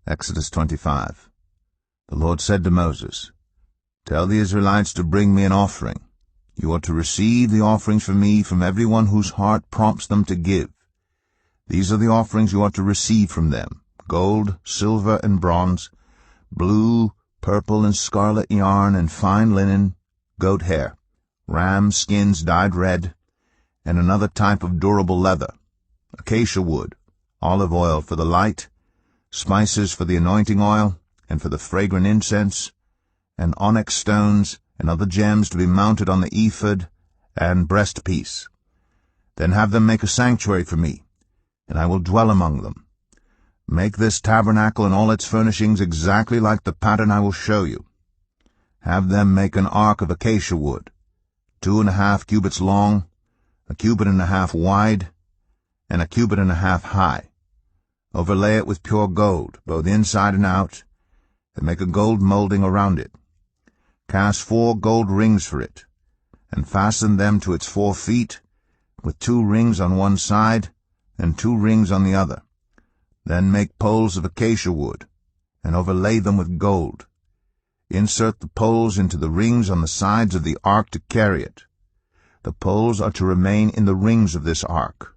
Exodus 25. The Lord said to Moses, "Tell the Israelites to bring me an offering. You are to receive the offerings from me from everyone whose heart prompts them to give. These are the offerings you are to receive from them: gold, silver, and bronze, blue, purple, and scarlet yarn, and fine linen, goat hair, ram skins dyed red, and another type of durable leather, acacia wood, olive oil for the light, spices for the anointing oil, and for the fragrant incense, and onyx stones, and other gems to be mounted on the ephod and breastpiece. Then have them make a sanctuary for me, and I will dwell among them. Make this tabernacle and all its furnishings exactly like the pattern I will show you. Have them make an ark of acacia wood, 2.5 cubits long, 1.5 cubits wide, and 1.5 cubits high. Overlay it with pure gold, both inside and out, and make a gold molding around it. Cast 4 gold rings for it, and fasten them to its 4 feet, with 2 rings on one side and 2 rings on the other. Then make poles of acacia wood, and overlay them with gold. Insert the poles into the rings on the sides of the ark to carry it. The poles are to remain in the rings of this ark.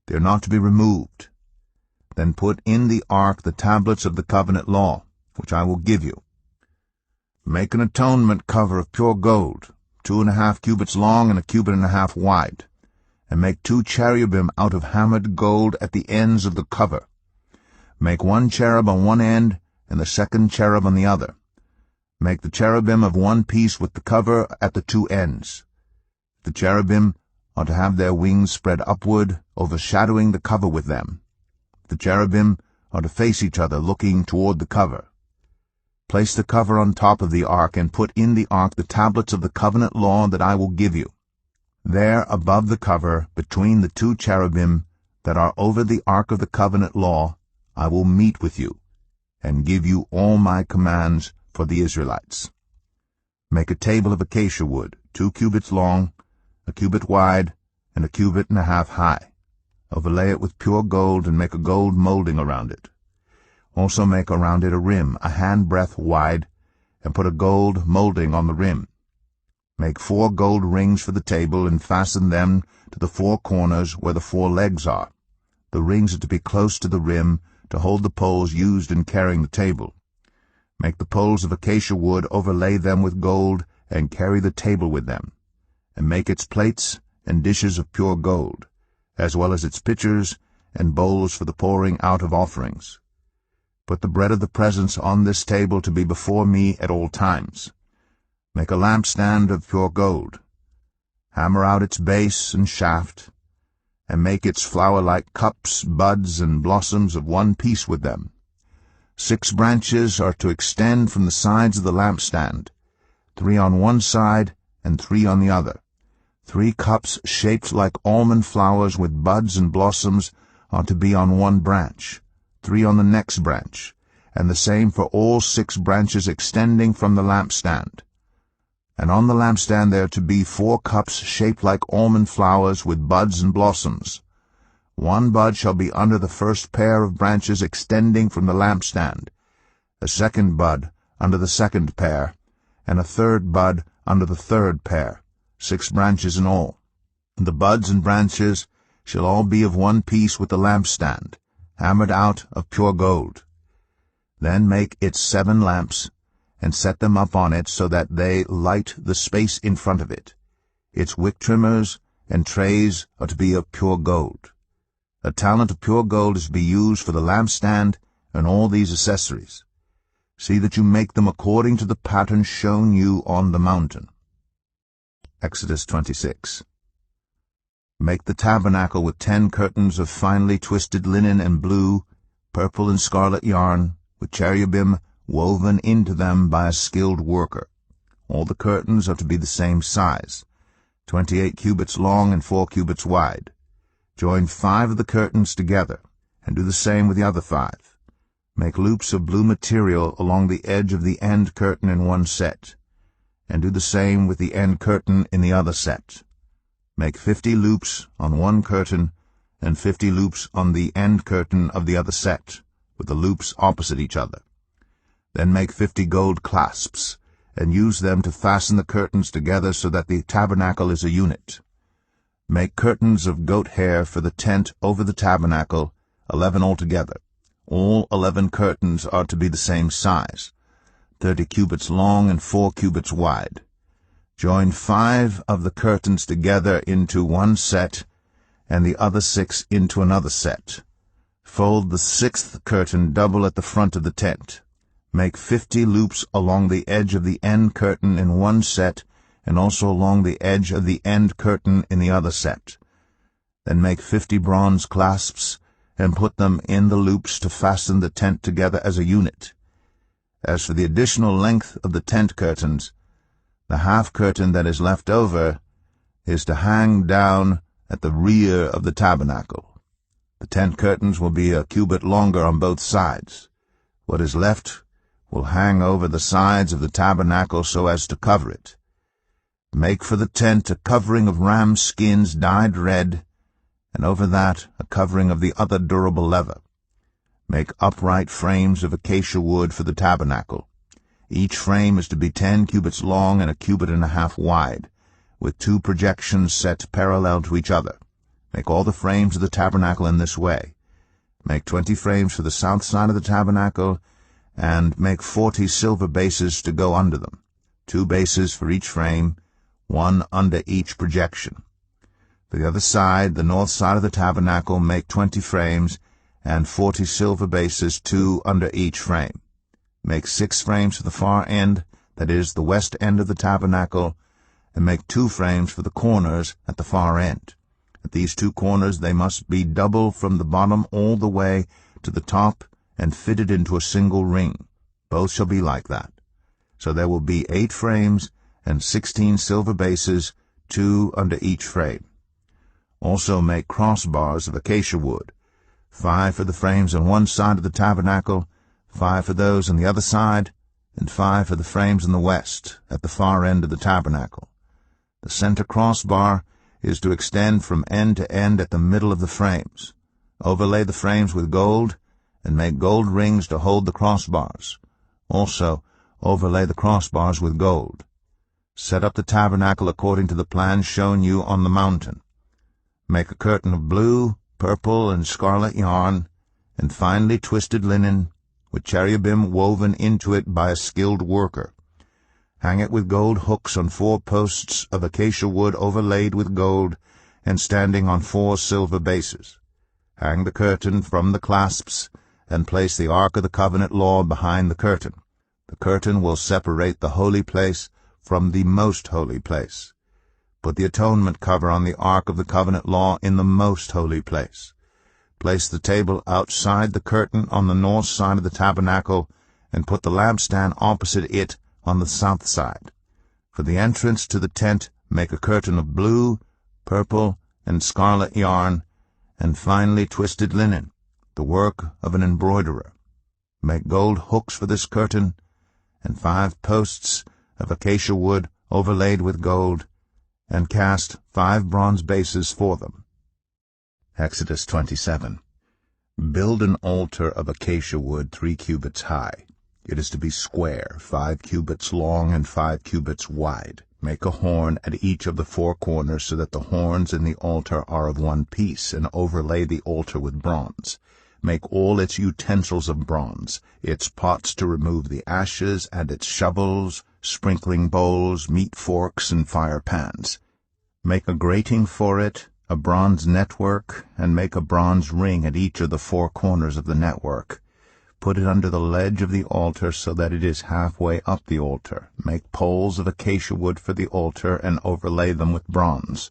They are not to be removed. Then put in the ark the tablets of the covenant law, which I will give you. Make an atonement cover of pure gold, 2.5 cubits long and 1.5 cubits wide, and make 2 cherubim out of hammered gold at the ends of the cover. Make 1 cherub on one end and the second cherub on the other. Make the cherubim of one piece with the cover at the 2 ends. The cherubim are to have their wings spread upward, overshadowing the cover with them. The cherubim are to face each other, looking toward the cover. Place the cover on top of the ark, and put in the ark the tablets of the covenant law that I will give you. There, above the cover, between the 2 cherubim that are over the ark of the covenant law, I will meet with you, and give you all my commands for the Israelites. Make a table of acacia wood, 2 cubits long, 1 cubit wide, and 1.5 cubits high. Overlay it with pure gold, and make a gold molding around it. Also make around it a rim, a handbreadth wide, and put a gold molding on the rim. Make 4 gold rings for the table, and fasten them to the 4 corners where the 4 legs are. The rings are to be close to the rim, to hold the poles used in carrying the table. Make the poles of acacia wood, overlay them with gold, and carry the table with them. And make its plates and dishes of pure gold, as well as its pitchers and bowls for the pouring out of offerings. Put the bread of the presence on this table to be before me at all times. Make a lampstand of pure gold. Hammer out its base and shaft, and make its flower-like cups, buds, and blossoms of one piece with them. 6 branches are to extend from the sides of the lampstand, 3 on one side and 3 on the other. 3 cups shaped like almond flowers with buds and blossoms are to be on one branch, 3 on the next branch, and the same for all 6 branches extending from the lampstand. And on the lampstand there are to be 4 cups shaped like almond flowers with buds and blossoms. 1 bud shall be under the first pair of branches extending from the lampstand, a 2nd bud under the 2nd pair, and a 3rd bud under the 3rd pair, 6 branches in all. And the buds and branches shall all be of one piece with the lampstand, hammered out of pure gold. Then make its 7 lamps, and set them up on it so that they light the space in front of it. Its wick trimmers and trays are to be of pure gold. A talent of pure gold is to be used for the lampstand and all these accessories. See that you make them according to the pattern shown you on the mountain. Exodus 26. Make the tabernacle with 10 curtains of finely twisted linen and blue, purple, and scarlet yarn, with cherubim woven into them by a skilled worker. All the curtains are to be the same size, 28 cubits long and 4 cubits wide. Join 5 of the curtains together, and do the same with the other 5. Make loops of blue material along the edge of the end curtain in one set, and do the same with the end curtain in the other set. Make 50 loops on one curtain, and 50 loops on the end curtain of the other set, with the loops opposite each other. Then make 50 gold clasps, and use them to fasten the curtains together so that the tabernacle is a unit. Make curtains of goat hair for the tent over the tabernacle, 11 altogether. All 11 curtains are to be the same size, 30 cubits long and 4 cubits wide. Join 5 of the curtains together into one set, and the other 6 into another set. Fold the 6th curtain double at the front of the tent. Make 50 loops along the edge of the end curtain in one set, and also along the edge of the end curtain in the other set. Then make 50 bronze clasps, and put them in the loops to fasten the tent together as a unit. As for the additional length of the tent curtains, the half curtain that is left over is to hang down at the rear of the tabernacle. The tent curtains will be a cubit longer on both sides. What is left will hang over the sides of the tabernacle so as to cover it. Make for the tent a covering of ram skins dyed red, and over that a covering of the other durable leather. Make upright frames of acacia wood for the tabernacle. Each frame is to be 10 cubits long and a cubit and a half wide, with 2 projections set parallel to each other. Make all the frames of the tabernacle in this way. Make 20 frames for the south side of the tabernacle, and make 40 silver bases to go under them, 2 bases for each frame, 1 under each projection. For the other side, the north side of the tabernacle, make 20 frames, and 40 silver bases, 2 under each frame. Make 6 frames for the far end, that is, the west end of the tabernacle, and make 2 frames for the corners at the far end. At these 2 corners they must be double from the bottom all the way to the top and fitted into a single ring. Both shall be like that. So there will be 8 frames and 16 silver bases, 2 under each frame. Also make crossbars of acacia wood, 5 for the frames on one side of the tabernacle, 5 for those on the other side, and 5 for the frames on the west, at the far end of the tabernacle. The center crossbar is to extend from end to end at the middle of the frames. Overlay the frames with gold, and make gold rings to hold the crossbars. Also, overlay the crossbars with gold. Set up the tabernacle according to the plan shown you on the mountain. Make a curtain of blue, purple, and scarlet yarn, and finely twisted linen, with cherubim woven into it by a skilled worker. Hang it with gold hooks on 4 posts of acacia wood overlaid with gold, and standing on 4 silver bases. Hang the curtain from the clasps, and place the Ark of the Covenant law behind the curtain. The curtain will separate the holy place from the most holy place. Put the atonement cover on the Ark of the Covenant law in the most holy place. Place the table outside the curtain on the north side of the tabernacle, and put the lampstand opposite it on the south side. For the entrance to the tent, make a curtain of blue, purple, and scarlet yarn, and finely twisted linen, the work of an embroiderer. Make gold hooks for this curtain, and 5 posts of acacia wood overlaid with gold, and cast 5 bronze bases for them. Exodus 27. Build an altar of acacia wood 3 cubits high. It is to be square, 5 cubits long and 5 cubits wide. Make a horn at each of the 4 corners so that the horns in the altar are of one piece, and overlay the altar with bronze. Make all its utensils of bronze, its pots to remove the ashes, and its shovels, sprinkling bowls, meat forks, and fire pans. Make a grating for it, a bronze network, and make a bronze ring at each of the 4 corners of the network. Put it under the ledge of the altar so that it is halfway up the altar. Make poles of acacia wood for the altar, and overlay them with bronze.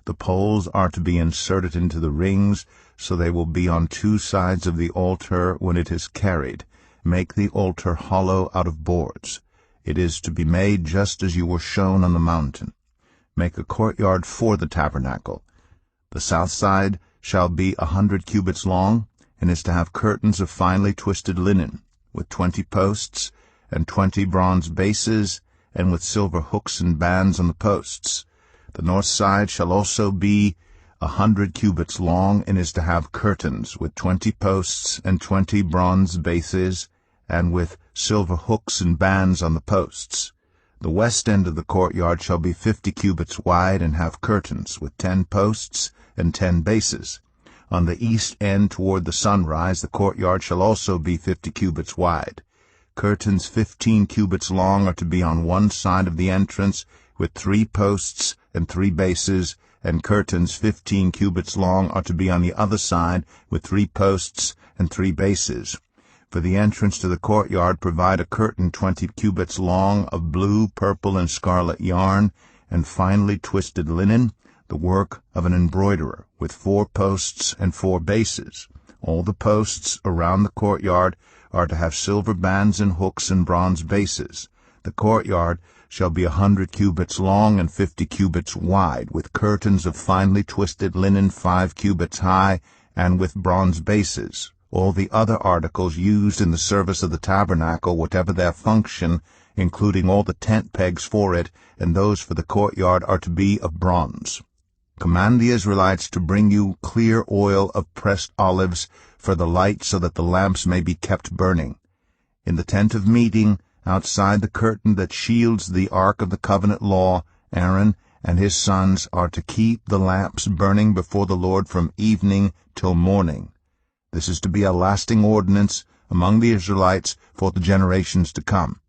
The poles are to be inserted into the rings, so they will be on 2 sides of the altar when it is carried. Make the altar hollow out of boards. It is to be made just as you were shown on the mountain. Make a courtyard for the tabernacle. The south side shall be 100 cubits long, and is to have curtains of finely twisted linen, with 20 posts, and 20 bronze bases, and with silver hooks and bands on the posts. The north side shall also be 100 cubits long, and is to have curtains with 20 posts and 20 bronze bases, and with silver hooks and bands on the posts. The west end of the courtyard shall be 50 cubits wide, and have curtains with 10 posts and 10 bases. On the east end toward the sunrise the courtyard shall also be 50 cubits wide. Curtains 15 cubits long are to be on one side of the entrance, with 3 posts and 3 bases, and curtains 15 cubits long are to be on the other side, with 3 posts and 3 bases. For the entrance to the courtyard provide a curtain 20 cubits long of blue, purple, and scarlet yarn, and finely twisted linen, the work of an embroiderer, with 4 posts and 4 bases. All the posts around the courtyard are to have silver bands and hooks and bronze bases. The courtyard shall be 100 cubits long and 50 cubits wide, with curtains of finely twisted linen 5 cubits high, and with bronze bases. All the other articles used in the service of the tabernacle, whatever their function, including all the tent pegs for it, and those for the courtyard, are to be of bronze. Command the Israelites to bring you clear oil of pressed olives for the light, so that the lamps may be kept burning. In the tent of meeting, outside the curtain that shields the ark of the covenant law, Aaron and his sons are to keep the lamps burning before the Lord from evening till morning. This is to be a lasting ordinance among the Israelites for the generations to come.